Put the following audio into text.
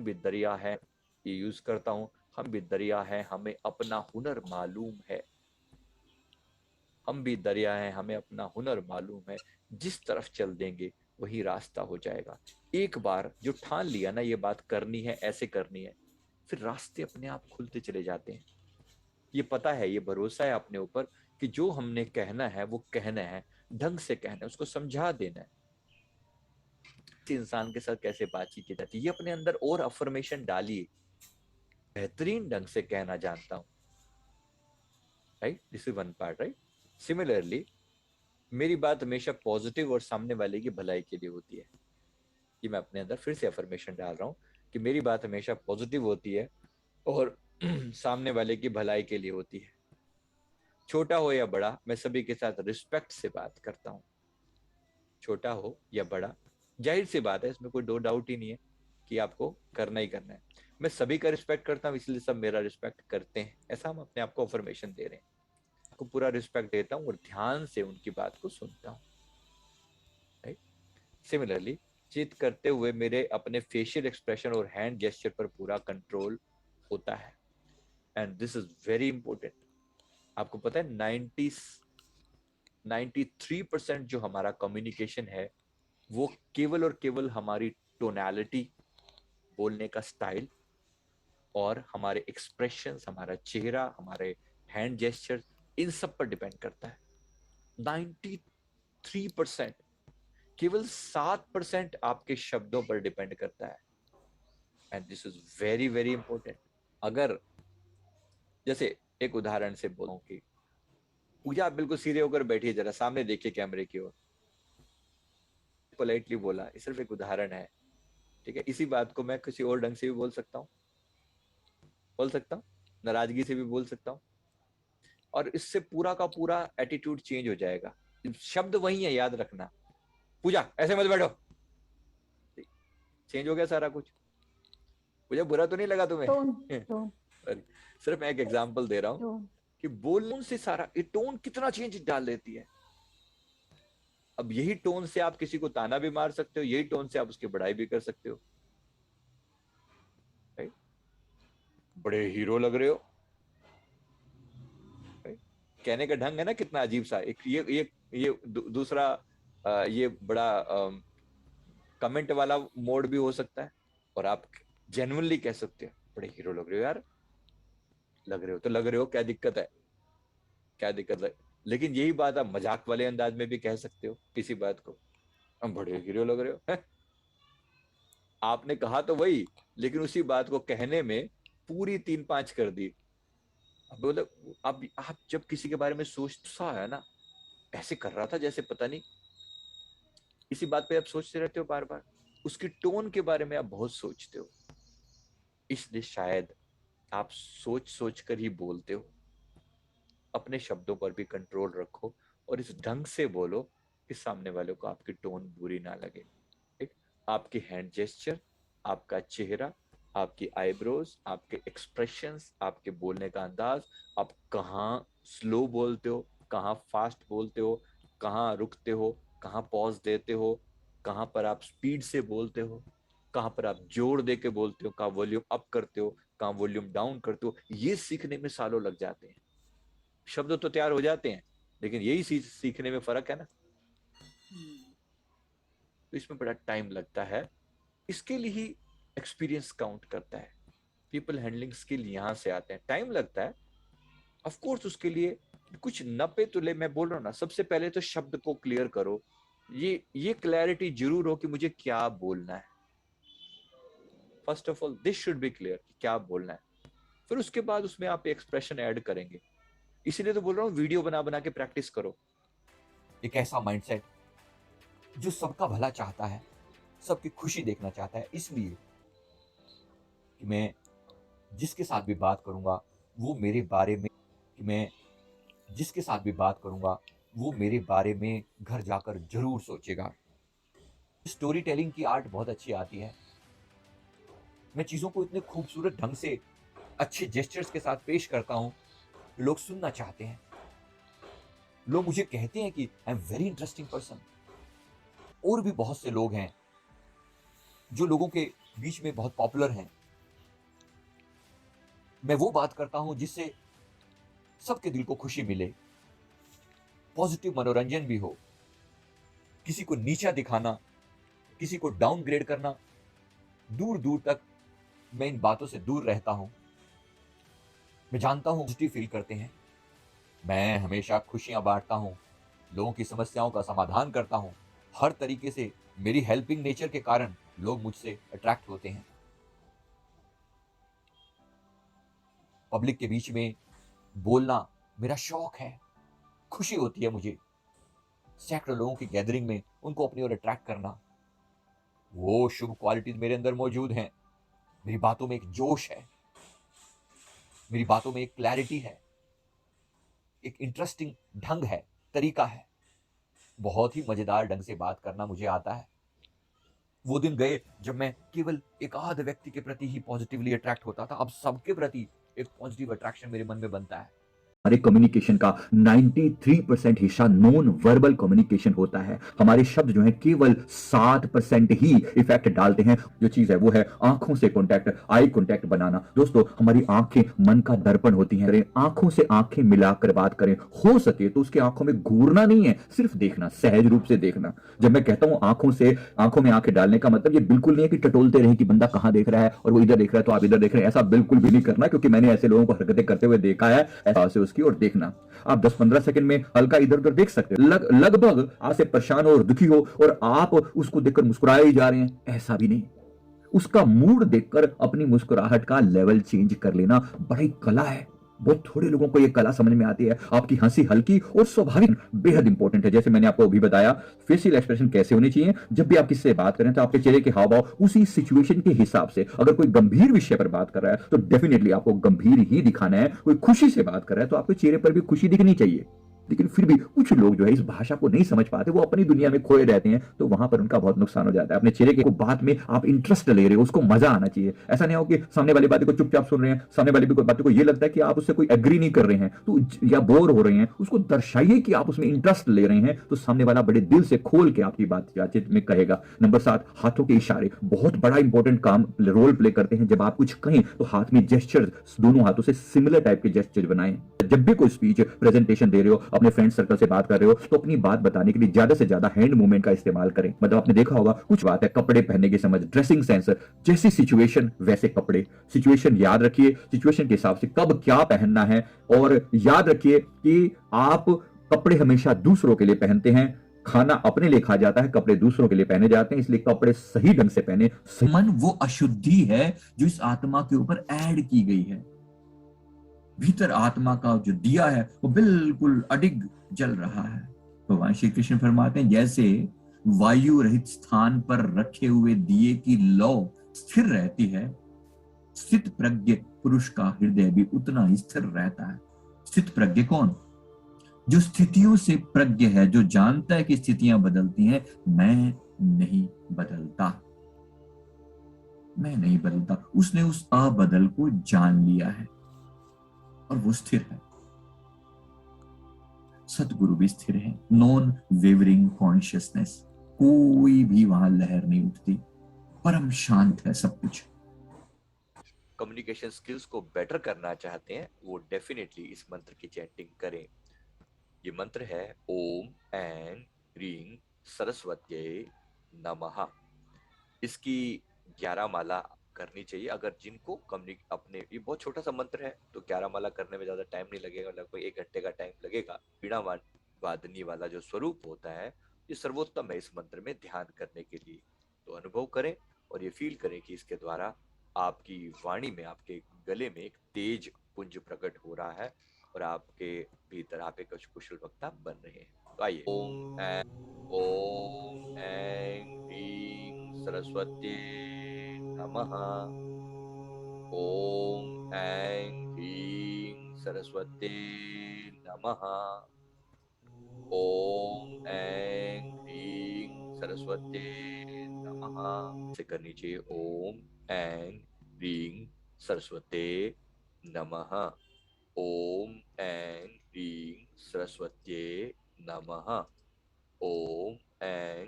भी दरिया है, ये यूज करता हूं। हम भी दरिया है, हमें अपना हुनर मालूम है। हम भी दरिया हैं, हमें अपना हुनर मालूम है। जिस तरफ चल देंगे वही रास्ता हो जाएगा। एक बार जो ठान लिया ना ये बात करनी है, ऐसे करनी है, फिर रास्ते अपने आप खुलते चले जाते हैं। ये पता है, ये भरोसा है अपने ऊपर कि जो हमने कहना है वो कहना है, ढंग से कहना है, उसको समझा देना है। किसी इंसान के साथ कैसे बातचीत की जाती है, ये अपने अंदर और अफर्मेशन डालिए, बेहतरीन ढंग से कहना जानता हूं। Right, this is one part, right. Similarly मेरी बात हमेशा पॉजिटिव और सामने वाले की भलाई के लिए होती है। ये मैं अपने अंदर फिर से अफर्मेशन डाल रहा हूँ कि मेरी बात हमेशा पॉजिटिव होती है और सामने वाले की भलाई के लिए होती है। छोटा हो या बड़ा, मैं सभी के साथ रिस्पेक्ट से बात करता हूँ। छोटा हो या बड़ा, जाहिर सी बात है, इसमें कोई दो डाउट ही नहीं है कि आपको करना ही करना है। मैं सभी का रिस्पेक्ट करता हूँ, इसलिए सब मेरा रिस्पेक्ट करते हैं, ऐसा हम अपने आप को अफर्मेशन दे रहे हैं। आपको पूरा रिस्पेक्ट देता हूँ और ध्यान से उनकी बात को सुनता हूँ। राइट। सिमिलरली चीत करते हुए मेरे अपने फेशियल एक्सप्रेशन और हैंड जेस्चर पर पूरा कंट्रोल होता है। And this is very important. आपको पता है 93% जो हमारा कम्युनिकेशन है वो केवल और केवल हमारी टोनैलिटी, बोलने का स्टाइल और हमारे एक्सप्रेशंस, हमारा चेहरा, हमारे हैंड जेस्चर, इन सब पर डिपेंड करता है। 93%। केवल 7% आपके शब्दों पर डिपेंड करता है। And this is very very important. अगर जैसे एक उदाहरण से बोलूं कि पूजा, आप बिल्कुल सीधे होकर बैठिए, जरा सामने देखिए कैमरे की ओर। पोलाइटली बोला, ये सिर्फ एक उदाहरण है, ठीक है। इसी बात को मैं किसी और ढंग से भी बोल सकता हूँ, नाराजगी से भी बोल सकता हूँ, और इससे पूरा का पूरा एटीट्यूड चेंज हो जाएगा। शब्द वही है, याद रखना। पूजा ऐसे मत बैठो, चेंज हो गया सारा कुछ। पूजा बुरा तो नहीं लगा टोन। तुम्हें? टोन। सिर्फ मैं एक एग्जांपल दे रहा हूँ टोन। कि बोलने से सारा, ये टोन कितना चेंज डाल देती है। अब यही टोन से आप किसी को ताना भी मार सकते हो, यही टोन से आप उसकी बड़ाई भी कर सकते हो। राइट? बड़े हीरो लग रहे हो। राइट? कहने का ढंग है ना कितना अजीब सा। एक ये दूसरा ये बड़ा कमेंट वाला मोड भी हो सकता है, और आप जेन्युइनली कह सकते हो बड़े हीरो लग रहे हो यार। लग रहे हो तो लग रहे हो, क्या दिक्कत है? क्या दिक्कत है? लेकिन यही बात आप मजाक वाले अंदाज में भी कह सकते हो किसी बात को, हम बड़े हीरो लग रहे हो है? आपने कहा तो वही, लेकिन उसी बात को कहने में पूरी 3-5 कर दी। अब बोले, आप जब किसी के बारे में सोचता है ना, ऐसे कर रहा था जैसे पता नहीं, इसी बात पे आप सोचते रहते हो बार बार। उसकी टोन के बारे में आप बहुत सोचते हो, इसलिए शायद आप सोच सोच कर ही बोलते हो। अपने शब्दों पर भी कंट्रोल रखो और इस ढंग से बोलो कि सामने वाले को आपकी टोन बुरी ना लगे। ठीक? आपके हैंड जेस्चर, आपका चेहरा, आपकी आईब्रोज, आपके एक्सप्रेशंस, आपके बोलने का अंदाज, आप कहाँ स्लो बोलते हो, कहाँ फास्ट बोलते हो, कहाँ रुकते हो, कहाँ पॉज देते हो, कहाँ पर आप स्पीड से बोलते हो, कहाँ पर आप जोर दे के बोलते हो, कहाँ वॉल्यूम अप करते हो, कहाँ वॉल्यूम डाउन करते हो, ये सीखने में सालों लग जाते हैं। शब्द तो तैयार हो जाते हैं, लेकिन यही सीखने में फर्क है ना। तो इसमें बड़ा टाइम लगता है। इसके लिए ही एक्सपीरियंस काउंट करता है। पीपल हैंडलिंग स्किल यहां से आते हैं, टाइम लगता है। ऑफ कोर्स उसके लिए कुछ नपे तुले, मैं बोल रहा हूं ना, सबसे पहले तो शब्द को क्लियर करो। ये क्लैरिटी जरूर हो कि मुझे क्या बोलना है। First of all this should be clear कि क्या बोलना है। फिर उसके बाद उसमें आप एक्सप्रेशन ऐड करेंगे। इसीलिए तो बोल रहा हूँ, वीडियो बना बना के प्रैक्टिस करो। एक ऐसा माइंडसेट जो सबका भला चाहता है, सबकी खुशी देखना चाहता है, इसलिए कि मैं जिसके साथ भी बात करूंगा वो मेरे बारे में कि मैं जिसके साथ भी बात करूंगा वो मेरे बारे में घर जाकर जरूर सोचेगा। स्टोरी टेलिंग की आर्ट बहुत अच्छी आती है। मैं चीजों को इतने खूबसूरत ढंग से अच्छे जेस्चर्स के साथ पेश करता हूं, लोग सुनना चाहते हैं। लोग मुझे कहते हैं कि I am very interesting person. और भी बहुत से लोग हैं जो लोगों के बीच में बहुत पॉपुलर हैं। मैं वो बात करता हूं जिससे सबके दिल को खुशी मिले, पॉजिटिव मनोरंजन भी हो। किसी को नीचा दिखाना, किसी को डाउनग्रेड करना, दूर दूर तक मैं इन बातों से दूर रहता हूं। मैं जानता हूं पॉजिटिव फील करते हैं। मैं हमेशा खुशियां बांटता हूं, लोगों की समस्याओं का समाधान करता हूं। हर तरीके से मेरी हेल्पिंग नेचर के कारण लोग मुझसे अट्रैक्ट होते हैं। पब्लिक के बीच में बोलना मेरा शौक है, खुशी होती है मुझे। सैकड़ों लोगों की गैदरिंग में उनको अपनी ओर अट्रैक्ट करना, वो शुभ क्वालिटीज मेरे अंदर मौजूद हैं। मेरी बातों में एक जोश है, मेरी बातों में एक क्लैरिटी है, एक इंटरेस्टिंग ढंग है, तरीका है। बहुत ही मजेदार ढंग से बात करना मुझे आता है। वो दिन गए जब मैं केवल एक आध व्यक्ति के प्रति ही पॉजिटिवली अट्रैक्ट होता था। अब सबके प्रति एक पॉजिटिव अट्रैक्शन मेरे मन में बनता है। हमारे कम्युनिकेशन का 93% हिस्सा नॉन वर्बल कम्युनिकेशन होता है। हमारे शब्द जो है केवल 7% ही इफेक्ट डालते हैं। जो चीज है वो है आंखों से कांटेक्ट, आई कांटेक्ट बनाना। दोस्तों, हमारी आंखें मन का दर्पण होती हैं। आंखों से आंखें मिलाकर बात करें। हो सके तो उसके आंखों में घूरना नहीं है, सिर्फ देखना, सहज रूप से देखना। जब मैं कहता हूं आंखों में आंखें डालने का मतलब ये बिल्कुल नहीं है कि टटोलते रहे कि बंदा कहां देख रहा है और वो इधर देख रहा है तो आप इधर देख रहे हैं। ऐसा बिल्कुल भी नहीं करना, क्योंकि मैंने ऐसे लोगों को हरकतें करते हुए देखा है। ऐसा से उसकी ओर देखना। आप 10-15 सेकंड में हल्का इधर उधर देख सकते हैं। लगभग आपसे परेशान हो और दुखी हो और आप उसको देखकर मुस्कुराए ही जा रहे हैं, ऐसा भी नहीं। उसका मूड देखकर अपनी मुस्कुराहट का लेवल चेंज कर लेना बड़ी कला है। बहुत थोड़े लोगों को यह कला समझ में आती है। आपकी हंसी हल्की और स्वाभाविक बेहद इंपॉर्टेंट है। जैसे मैंने आपको अभी बताया, फेशियल एक्सप्रेशन कैसे होने चाहिए। जब भी आप किसी से बात करें तो आपके चेहरे के हाव भाव उसी सिचुएशन के हिसाब से। अगर कोई गंभीर विषय पर बात कर रहा है तो डेफिनेटली आपको गंभीर ही दिखाना है। कोई खुशी से बात कर रहा है तो आपके चेहरे पर भी खुशी दिखनी चाहिए। लेकिन फिर भी कुछ लोग जो है इस भाषा को नहीं समझ पाते, वो अपनी दुनिया में खोए रहते हैं, तो वहां पर उनका बहुत नुकसान हो जाता है। अपने चेहरे के बात में आप इंटरेस्ट ले रहे हो, उसको मजा आना चाहिए। ऐसा नहीं हो कि सामने वाली बातें को चुपचाप सुन रहे हैं, सामने वाली बातों को ये लगता है कि आप उससे कोई एग्री नहीं कर रहे हैं तो या बोर हो रहे हैं। उसको दर्शाइए कि आप उसमें इंटरेस्ट ले रहे हैं, तो सामने वाला बड़े दिल से खोल के आपकी बातचीत में कहेगा। नंबर 7, हाथों के इशारे बहुत बड़ा इंपॉर्टेंट काम रोल प्ले करते हैं। जब आप कुछ कहें तो हाथ में जेस्चर, दोनों हाथों से सिमिलर टाइप के जेस्चर बनाएं। जब भी कोई स्पीच प्रेजेंटेशन दे रहे हो, अपने फ्रेंड सर्कल से बात कर रहे हो, तो अपनी बात बताने के लिए ज्यादा से ज्यादा हैंड मूवमेंट का इस्तेमाल करें। मतलब आपने देखा होगा, कुछ बात है कपड़े पहनने की समझ, ड्रेसिंग सेंस, जैसी सिचुएशन वैसे कपड़े। सिचुएशन याद रखिए, सिचुएशन के हिसाब से कब क्या पहनना है। और याद रखिए कि आप कपड़े हमेशा दूसरों के लिए पहनते हैं, खाना अपने लिए खा जाता है, कपड़े दूसरों के लिए पहने जाते हैं। इसलिए कपड़े सही ढंग से पहने। मन वो अशुद्धि है जो इस आत्मा के ऊपर ऐड की गई है। भीतर आत्मा का जो दिया है वो बिल्कुल अडिग जल रहा है। भगवान श्री कृष्ण फरमाते हैं, जैसे वायु रहित स्थान पर रखे हुए दिए की लौ स्थिर रहती है, स्थित प्रज्ञ पुरुष का हृदय भी उतना ही स्थिर रहता है। स्थित प्रज्ञ कौन? जो स्थितियों से प्रज्ञ है, जो जानता है कि स्थितियां बदलती हैं। मैं नहीं बदलता, मैं नहीं बदलता। उसने उस अबदल को जान लिया है और वो स्थिर है। सतगुरु भी स्थिर है। नॉन वेवरिंग कॉन्शियसनेस, कोई भी वहां लहर नहीं उठती, परम शांत है सब कुछ। कम्युनिकेशन स्किल्स को बेटर करना चाहते हैं वो डेफिनेटली इस मंत्र की चैंटिंग करें। ये मंत्र है ओम ऐं ह्रीं सरस्वत्यै नमः। इसकी 11 माला करनी चाहिए। अगर जिनको अपने, ये बहुत छोटा सा मंत्र है तो 11 माला करने में ज्यादा टाइम नहीं लगेगा, लगभग 1 घंटे का टाइम लगेगा। वीणा वादनी वाला जो स्वरूप होता है ये सर्वोत्तम है इस मंत्र में ध्यान करने के लिए। तो अनुभव करें और ये फील करें कि इसके द्वारा आपकी वाणी में, आपके गले में एक तेज पुंज प्रकट हो रहा है और आपके भीतर आप एक कुशल वक्ता बन रहे हैं। तो आइए, ओम ऐं ह्रीं सरस्वती नमः। ओम ऐं ह्रीं सरस्वती नमः। ओम ऐं ह्रीं सरस्वती नमः। से करनी चाहिए ओम ऐं ह्रीं सरस्वती नमः। ओम ऐं ह्रीं सरस्वती नमः। ओम ऐं